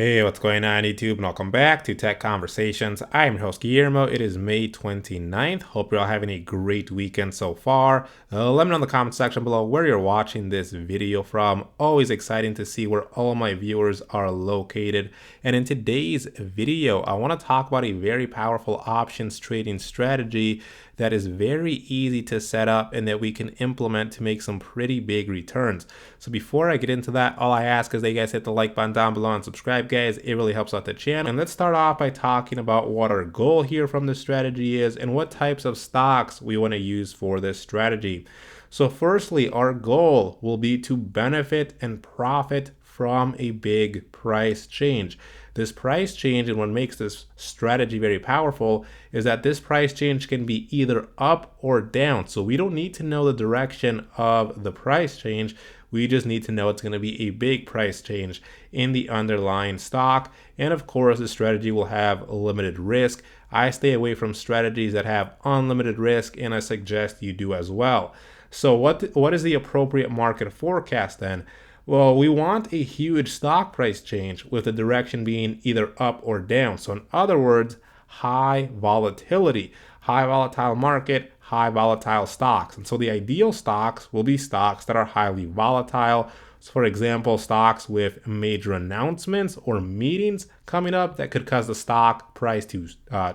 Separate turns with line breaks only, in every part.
Hey, what's going on YouTube? And welcome back to Tech Conversations. I'm your host Guillermo. It is May 29th. Hope you're all having a great weekend so far. Let me know in the comment section below where you're watching this video from. Always exciting to see where all my viewers are located. And in today's video, I want to talk about a very powerful options trading strategy that is very easy to set up and that we can implement to make some pretty big returns. So before I get into that, all I ask is that you guys hit the like button down below and subscribe, guys. It really helps out the channel. And let's start off by talking about what our goal here from this strategy is and what types of stocks we want to use for this strategy. So firstly, our goal will be to benefit and profit from a big price change. This price change, and what makes this strategy very powerful, is that this price change can be either up or down. So we don't need to know the direction of the price change. We just need to know it's going to be a big price change in the underlying stock. And of course, the strategy will have limited risk. I stay away from strategies that have unlimited risk, and I suggest you do as well. So what is the appropriate market forecast then? Well, we want a huge stock price change with the direction being either up or down. So in other words, high volatility, high volatile market, high volatile stocks. And so the ideal stocks will be stocks that are highly volatile. So for example, stocks with major announcements or meetings coming up that could cause the stock price to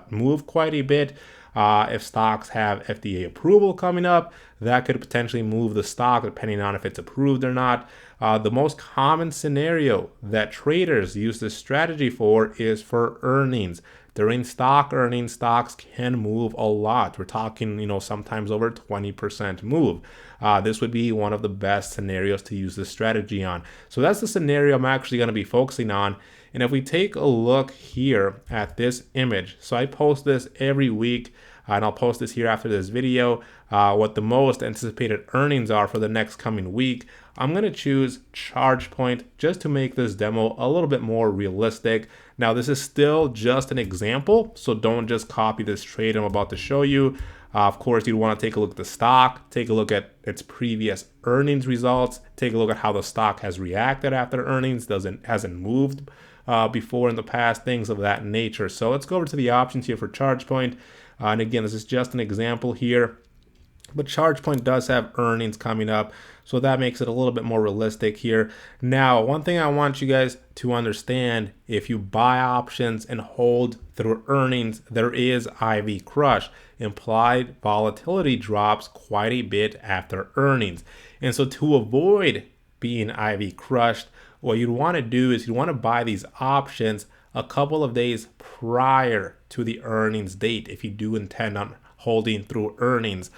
move quite a bit. If stocks have FDA approval coming up, that could potentially move the stock depending on if it's approved or not. The most common scenario that traders use this strategy for is for earnings. During stock earnings, stocks can move a lot. We're talking, sometimes over 20% move. This would be one of the best scenarios to use this strategy on. So that's the scenario I'm actually going to be focusing on. And if we take a look here at this image, so I post this every week, and I'll post this here after this video, what the most anticipated earnings are for the next coming week. I'm going to choose ChargePoint just to make this demo a little bit more realistic. Now, this is still just an example, so don't just copy this trade I'm about to show you. Of course, you'd want to take a look at the stock, take a look at its previous earnings results, take a look at how the stock has reacted after earnings, hasn't moved before in the past, things of that nature. So let's go over to the options here for ChargePoint. And again, this is just an example here, but ChargePoint does have earnings coming up, so that makes it a little bit more realistic here. Now, one thing I want you guys to understand, if you buy options and hold through earnings, there is IV crush. Implied volatility drops quite a bit after earnings. And so to avoid being IV crushed, what you'd want to do is you'd want to buy these options a couple of days prior to the earnings date if you do intend on holding through earnings.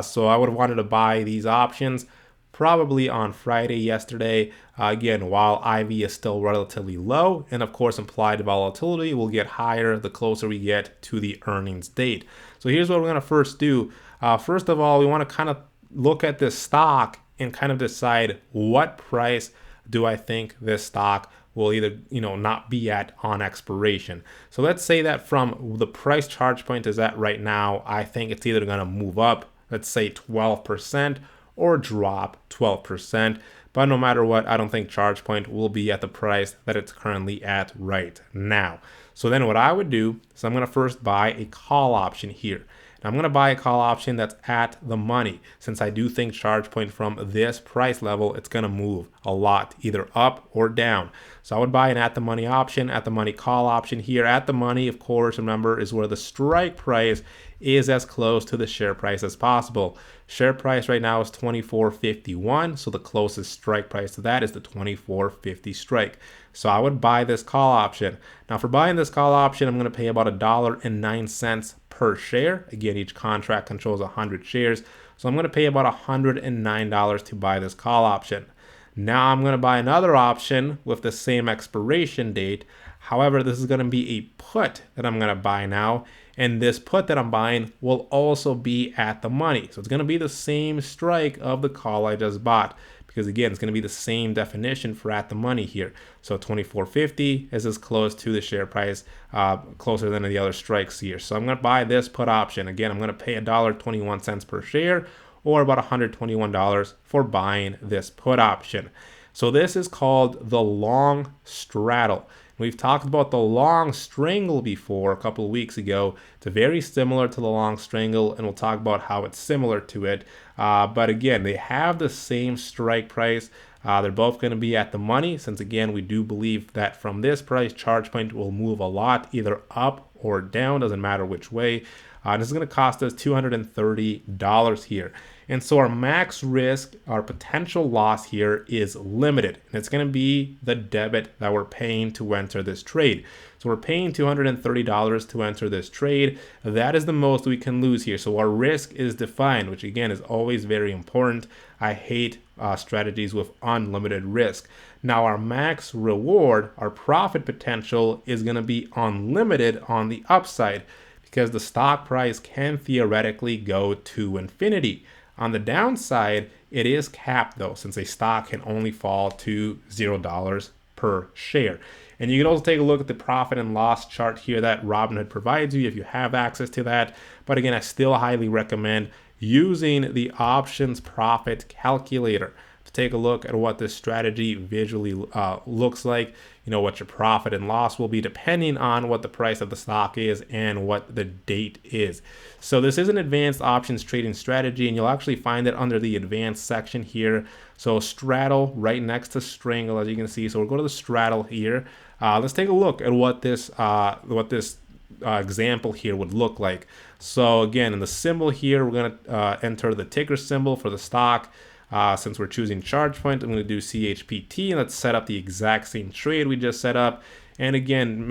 So I would have wanted to buy these options probably on Friday yesterday, again, while IV is still relatively low. And of course, implied volatility will get higher the closer we get to the earnings date. So here's what we're going to first do. First of all, we want to kind of look at this stock and kind of decide what price do I think this stock will either not be at on expiration. So let's say that from the price ChargePoint is at right now, I think it's either going to move up, let's say 12%, or drop 12%. But no matter what, I don't think ChargePoint will be at the price that it's currently at right now. So then what I would do is I'm going to first buy a call option here. I'm going to buy a call option that's at the money, since I do think ChargePoint from this price level, it's going to move a lot, either up or down. So I would buy an at the money option, at the money call option here. At the money, of course, remember, is where the strike price is as close to the share price as possible. Share price right now is $24.51, so the closest strike price to that is the $24.50 strike. So I would buy this call option. Now for buying this call option, I'm going to pay about $1.09 per share. Again, each contract controls 100 shares. So I'm going to pay about $109 to buy this call option. Now I'm going to buy another option with the same expiration date. However, this is going to be a put that I'm going to buy now. And this put that I'm buying will also be at the money. So it's going to be the same strike of the call I just bought. Because again, it's going to be the same definition for at the money here. So $24.50 is as close to the share price, closer than the other strikes here. So I'm going to buy this put option. Again, I'm going to pay $1.21 per share, or about $121 for buying this put option. So this is called the long straddle. We've talked about the long strangle before a couple of weeks ago. It's very similar to the long strangle, and we'll talk about how it's similar to it. But again, they have the same strike price. They're both going to be at the money, since again, we do believe that from this price, charge point will move a lot, either up or down, doesn't matter which way. This is going to cost us $230 here. And so our max risk, our potential loss here is limited. And it's going to be the debit that we're paying to enter this trade. So we're paying $230 to enter this trade. That is the most we can lose here. So our risk is defined, which again is always very important. I hate strategies with unlimited risk. Now our max reward, our profit potential, is going to be unlimited on the upside, because the stock price can theoretically go to infinity. On the downside, it is capped though, since a stock can only fall to $0 per share. And you can also take a look at the profit and loss chart here that Robinhood provides you if you have access to that. But again, I still highly recommend using the options profit calculator to take a look at what this strategy visually looks like. You know, what your profit and loss will be depending on what the price of the stock is and what the date is. So this is an advanced options trading strategy, and you'll actually find it under the advanced section here. So straddle right next to strangle, as you can see. So we'll go to the straddle here. Let's take a look at what this example here would look like. So again, in the symbol here, we're going to enter the ticker symbol for the stock. Since we're choosing charge point, I'm going to do CHPT, and let's set up the exact same trade we just set up. And again,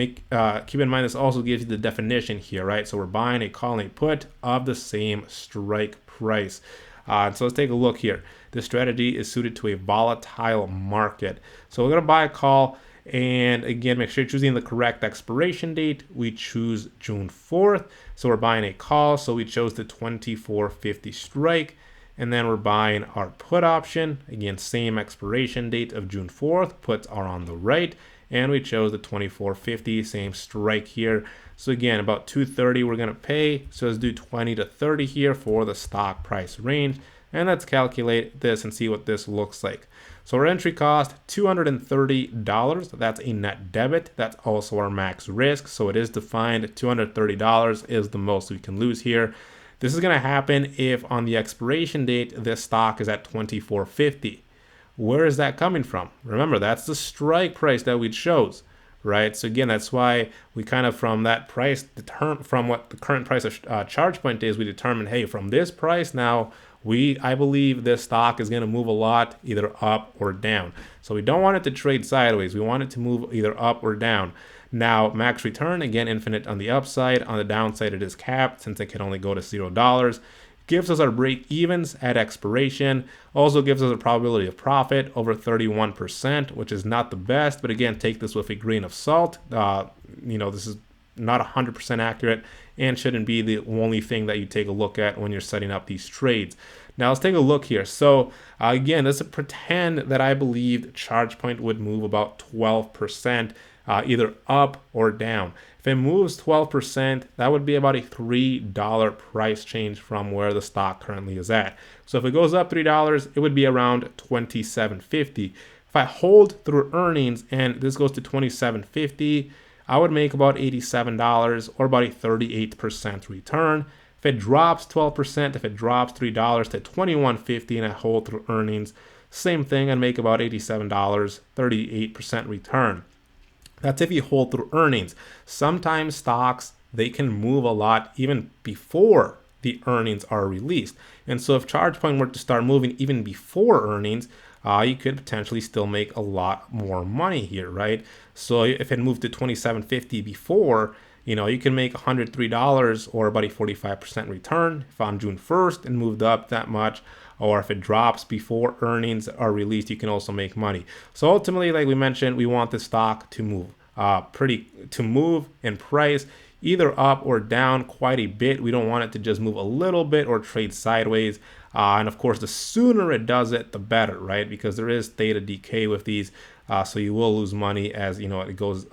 keep in mind this also gives you the definition here, right? So we're buying a call and a put of the same strike price. So let's take a look here. This strategy is suited to a volatile market. So we're going to buy a call. And again, make sure you're choosing the correct expiration date. We choose June 4th. So we're buying a call. So we chose the 24.50 strike. And then we're buying our put option. Again, same expiration date of June 4th. Puts are on the right. And we chose the 24.50, same strike here. So again, about $230 we're going to pay. So let's do 20 to 30 here for the stock price range. And let's calculate this and see what this looks like. So our entry cost, $230. That's a net debit. That's also our max risk. So it is defined. $230 is the most we can lose here. This is going to happen if on the expiration date, this stock is at $24.50. Where is that coming from? Remember, that's the strike price that we chose, right? So again, that's why we kind of from that price, from what the current price of charge point is, we determine, hey, from this price now, I believe this stock is going to move a lot, either up or down. So we don't want it to trade sideways. We want it to move either up or down. Now, max return, again, infinite on the upside. On the downside, it is capped since it can only go to $0. Gives us our break evens at expiration. Also gives us a probability of profit over 31%, which is not the best. But again, take this with a grain of salt. This is not 100% accurate and shouldn't be the only thing that you take a look at when you're setting up these trades. Now let's take a look here. So again, let's pretend that I believed charge point would move about 12%. Either up or down. If it moves 12%, that would be about a $3 price change from where the stock currently is at. So if it goes up $3, it would be around $27.50. If I hold through earnings and this goes to $27.50, I would make about $87 or about a 38% return. If it drops 12%, if it drops $3 to $21.50 and I hold through earnings, same thing, I'd make about $87, 38% return. That's if you hold through earnings. Sometimes stocks, they can move a lot even before the earnings are released. And so if ChargePoint were to start moving even before earnings, you could potentially still make a lot more money here, right? So if it moved to $27.50 before, you can make $103 or about a 45% return. If on June 1st it moved up that much, or if it drops before earnings are released, you can also make money. So ultimately, like we mentioned, we want the stock to move in price either up or down quite a bit. We don't want it to just move a little bit or trade sideways. And of course, the sooner it does it, the better, right? Because there is theta decay with these, so you will lose money as it goes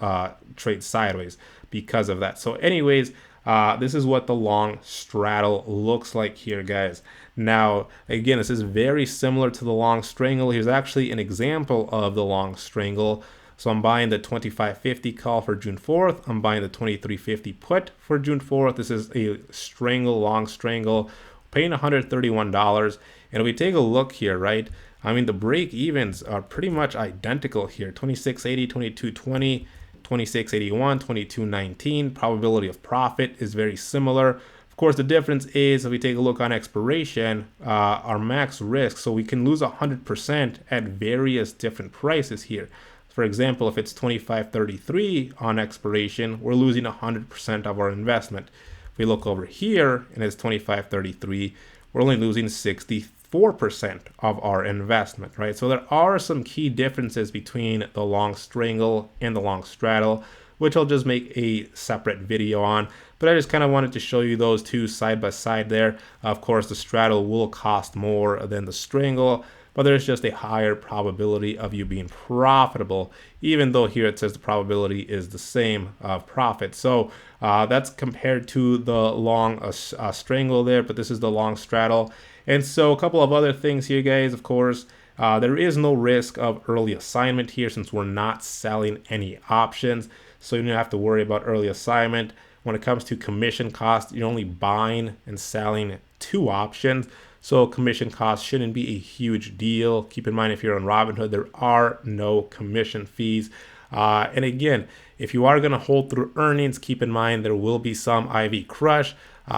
trade sideways because of that. So anyways, This is what the long straddle looks like here, guys. Now, again, this is very similar to the long strangle. Here's actually an example of the long strangle. So I'm buying the 25.50 call for June 4th. I'm buying the 23.50 put for June 4th. This is a strangle, long strangle, paying $131. And if we take a look here, right? I mean, the break evens are pretty much identical here. 26.80, 22.20, 26.81, 22.19. Probability of profit is very similar. Of course, the difference is if we take a look on expiration, our max risk, so we can lose 100% at various different prices here. For example, if it's 25.33 on expiration, we're losing 100% of our investment. If we look over here and it's 25.33, we're only losing 64% of our investment, right? So there are some key differences between the long strangle and the long straddle, which I'll just make a separate video on. But I just kind of wanted to show you those two side by side there. Of course, the straddle will cost more than the strangle, but there's just a higher probability of you being profitable, even though here it says the probability is the same of profit. So that's compared to the long strangle there, but this is the long straddle. And so a couple of other things here, guys. Of course, there is no risk of early assignment here since we're not selling any options. So you don't have to worry about early assignment. When it comes to commission cost, you're only buying and selling 2 options. So commission costs shouldn't be a huge deal. Keep in mind, if you're on Robinhood, there are no commission fees. And again, if you are going to hold through earnings, keep in mind there will be some IV crush.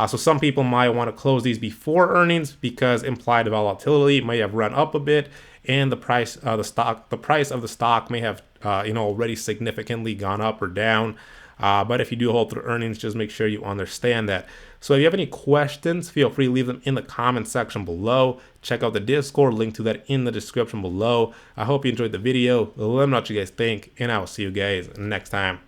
So some people might want to close these before earnings because implied volatility may have run up a bit, and the price of the stock may have already significantly gone up or down. But if you do hold through earnings, just make sure you understand that. So if you have any questions, feel free to leave them in the comment section below. Check out the Discord, link to that in the description below. I hope you enjoyed the video. Let me know what you guys think, and I will see you guys next time.